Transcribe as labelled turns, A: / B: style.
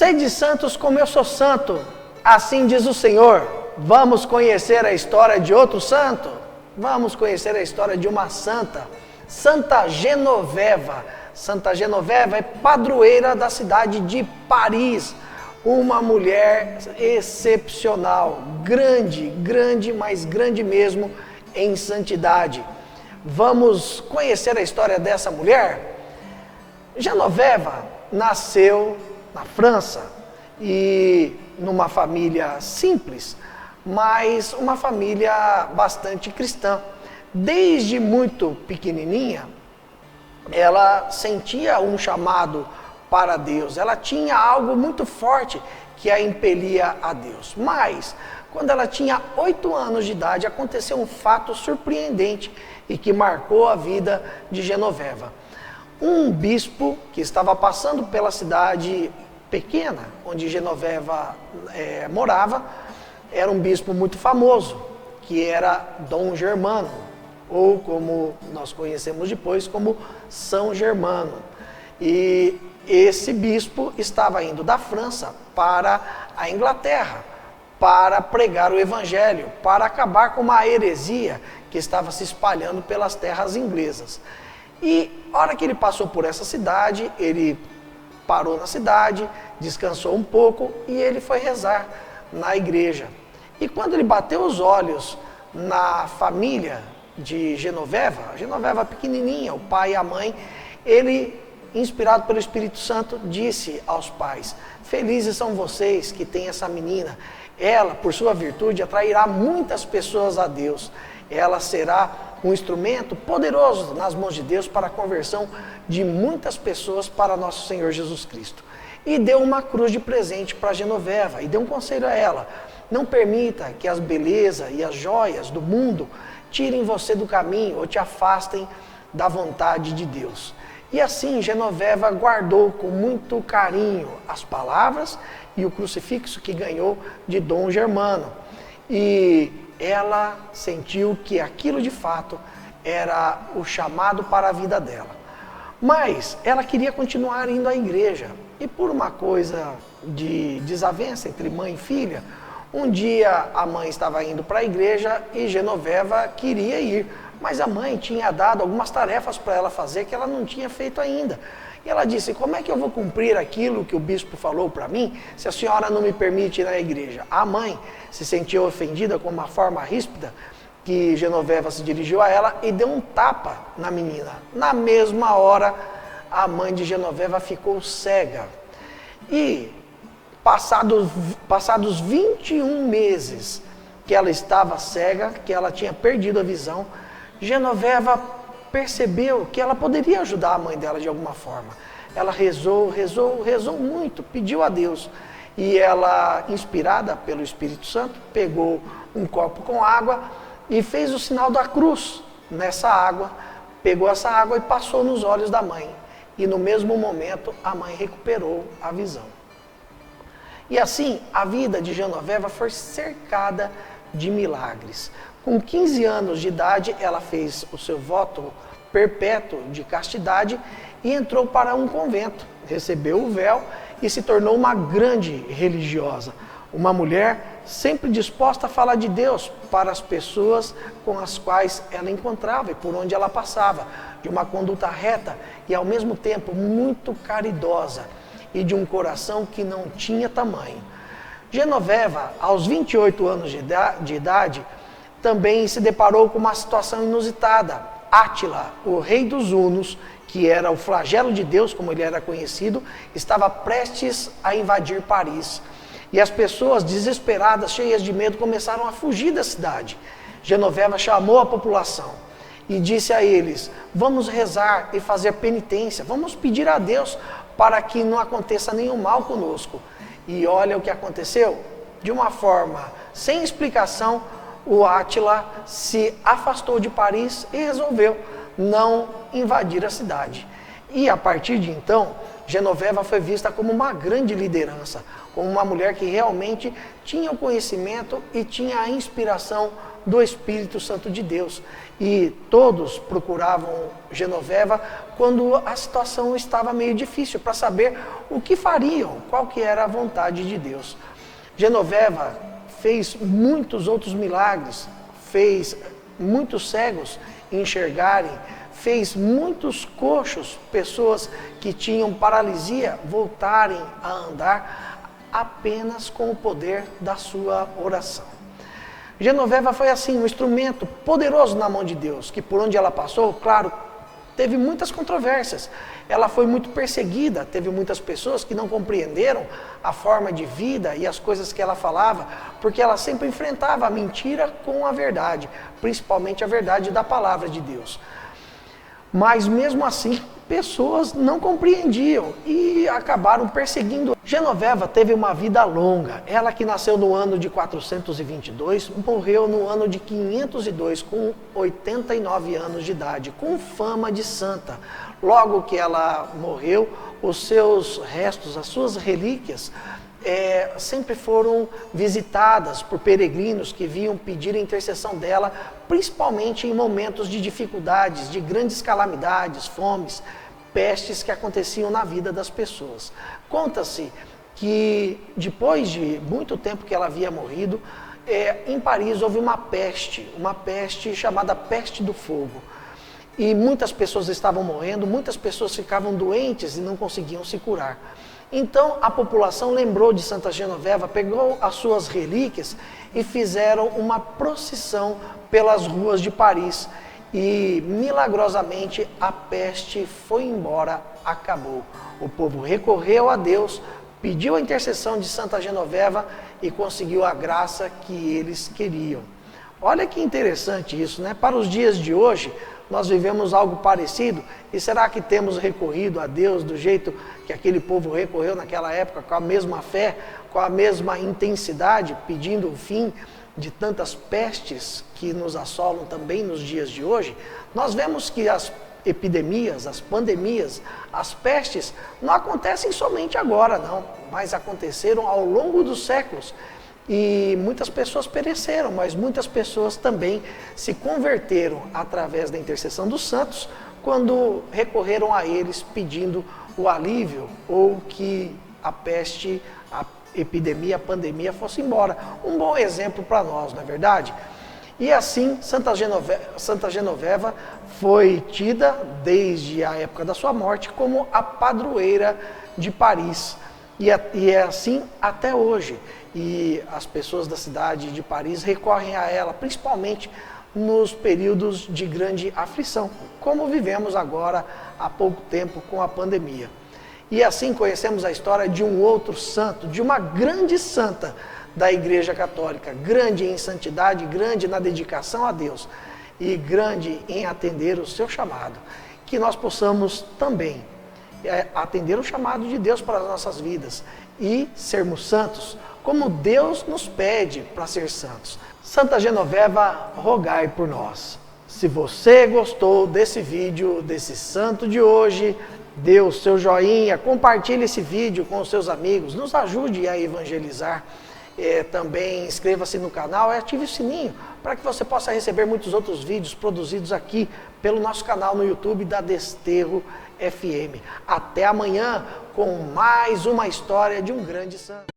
A: Sede santos como eu sou santo, assim diz o Senhor. Vamos conhecer a história de outro santo? Vamos conhecer a história de uma santa, Santa Genoveva. Santa Genoveva é padroeira da cidade de Paris, uma mulher excepcional, grande, mas grande mesmo em santidade. Vamos conhecer a história dessa mulher? Genoveva nasceu na França e numa família simples, mas uma família bastante cristã. Desde muito pequenininha, ela sentia um chamado para Deus, ela tinha algo muito forte que a impelia a Deus. Mas, quando ela tinha 8 anos de idade, aconteceu um fato surpreendente e que marcou a vida de Genoveva. Um bispo que estava passando pela cidade pequena, onde Genoveva morava, era um bispo muito famoso, que era Dom Germano, ou como nós conhecemos depois, como São Germano. E esse bispo estava indo da França para a Inglaterra, para pregar o evangelho, para acabar com uma heresia que estava se espalhando pelas terras inglesas. E a hora que ele passou por essa cidade, ele parou na cidade, descansou um pouco e ele foi rezar na igreja. E quando ele bateu os olhos na família de Genoveva, Genoveva pequenininha, o pai e a mãe, ele, inspirado pelo Espírito Santo, disse aos pais: felizes são vocês que têm essa menina. Ela, por sua virtude, atrairá muitas pessoas a Deus. Ela será um instrumento poderoso nas mãos de Deus para a conversão de muitas pessoas para nosso Senhor Jesus Cristo. E deu uma cruz de presente para Genoveva e deu um conselho a ela: não permita que as belezas e as joias do mundo tirem você do caminho ou te afastem da vontade de Deus. E assim Genoveva guardou com muito carinho as palavras e o crucifixo que ganhou de Dom Germano. E ela sentiu que aquilo de fato era o chamado para a vida dela. Mas ela queria continuar indo à igreja. E por uma coisa de desavença entre mãe e filha, um dia a mãe estava indo para a igreja e Genoveva queria ir. Mas a mãe tinha dado algumas tarefas para ela fazer que ela não tinha feito ainda. E ela disse: como é que eu vou cumprir aquilo que o bispo falou para mim, se a senhora não me permite ir na igreja? A mãe se sentiu ofendida com uma forma ríspida, que Genoveva se dirigiu a ela e deu um tapa na menina. Na mesma hora, a mãe de Genoveva ficou cega. E passados 21 meses que ela estava cega, que ela tinha perdido a visão, Genoveva percebeu que ela poderia ajudar a mãe dela de alguma forma. Ela rezou muito, pediu a Deus. E ela, inspirada pelo Espírito Santo, pegou um copo com água e fez o sinal da cruz nessa água, pegou essa água e passou nos olhos da mãe. E no mesmo momento, a mãe recuperou a visão. E assim, a vida de Genoveva foi cercada de milagres. Com 15 anos de idade, ela fez o seu voto perpétuo de castidade e entrou para um convento. Recebeu o véu e se tornou uma grande religiosa. Uma mulher sempre disposta a falar de Deus para as pessoas com as quais ela encontrava e por onde ela passava. De uma conduta reta e ao mesmo tempo muito caridosa e de um coração que não tinha tamanho. Genoveva, aos 28 anos de idade, também se deparou com uma situação inusitada. Átila, o rei dos hunos, que era o flagelo de Deus, como ele era conhecido, estava prestes a invadir Paris. E as pessoas, desesperadas, cheias de medo, começaram a fugir da cidade. Genoveva chamou a população e disse a eles: vamos rezar e fazer penitência, vamos pedir a Deus para que não aconteça nenhum mal conosco. E olha o que aconteceu. De uma forma sem explicação, o Átila se afastou de Paris e resolveu não invadir a cidade. E a partir de então, Genoveva foi vista como uma grande liderança, como uma mulher que realmente tinha o conhecimento e tinha a inspiração do Espírito Santo de Deus. E todos procuravam Genoveva quando a situação estava meio difícil, para saber o que fariam, qual que era a vontade de Deus. Genoveva fez muitos outros milagres, fez muitos cegos enxergarem, fez muitos coxos, pessoas que tinham paralisia, voltarem a andar apenas com o poder da sua oração. Genoveva foi assim, um instrumento poderoso na mão de Deus, que por onde ela passou, claro, teve muitas controvérsias. Ela foi muito perseguida, teve muitas pessoas que não compreenderam a forma de vida e as coisas que ela falava, porque ela sempre enfrentava a mentira com a verdade, principalmente a verdade da palavra de Deus. Mas mesmo assim, pessoas não compreendiam e acabaram perseguindo. Genoveva teve uma vida longa. Ela que nasceu no ano de 422, morreu no ano de 502, com 89 anos de idade, com fama de santa. Logo que ela morreu, os seus restos, as suas relíquias, sempre foram visitadas por peregrinos que vinham pedir a intercessão dela, principalmente em momentos de dificuldades, de grandes calamidades, fomes, pestes que aconteciam na vida das pessoas. Conta-se que depois de muito tempo que ela havia morrido, em Paris houve uma peste chamada peste do fogo. E muitas pessoas estavam morrendo, muitas pessoas ficavam doentes e não conseguiam se curar. Então a população lembrou de Santa Genoveva, pegou as suas relíquias e fizeram uma procissão pelas ruas de Paris. E milagrosamente a peste foi embora, acabou. O povo recorreu a Deus, pediu a intercessão de Santa Genoveva e conseguiu a graça que eles queriam. Olha que interessante isso, né? Para os dias de hoje, nós vivemos algo parecido, e será que temos recorrido a Deus do jeito que aquele povo recorreu naquela época, com a mesma fé, com a mesma intensidade, pedindo o fim de tantas pestes que nos assolam também nos dias de hoje? Nós vemos que as epidemias, as pandemias, as pestes não acontecem somente agora, não, mas aconteceram ao longo dos séculos. E muitas pessoas pereceram, mas muitas pessoas também se converteram através da intercessão dos santos, quando recorreram a eles pedindo o alívio ou que a peste, a epidemia, a pandemia fosse embora. Um bom exemplo para nós, não é verdade? E assim, Santa Genoveva foi tida, desde a época da sua morte, como a padroeira de Paris. E é assim até hoje. E as pessoas da cidade de Paris recorrem a ela, principalmente nos períodos de grande aflição, como vivemos agora há pouco tempo com a pandemia. E assim conhecemos a história de um outro santo, de uma grande santa da Igreja Católica, grande em santidade, grande na dedicação a Deus e grande em atender o seu chamado. Que nós possamos também atender o chamado de Deus para as nossas vidas e sermos santos, como Deus nos pede para ser santos. Santa Genoveva, rogai por nós. Se você gostou desse vídeo, desse santo de hoje, dê o seu joinha, compartilhe esse vídeo com os seus amigos, nos ajude a evangelizar. Também inscreva-se no canal e ative o sininho para que você possa receber muitos outros vídeos produzidos aqui pelo nosso canal no YouTube da Desterro FM. Até amanhã com mais uma história de um grande santo.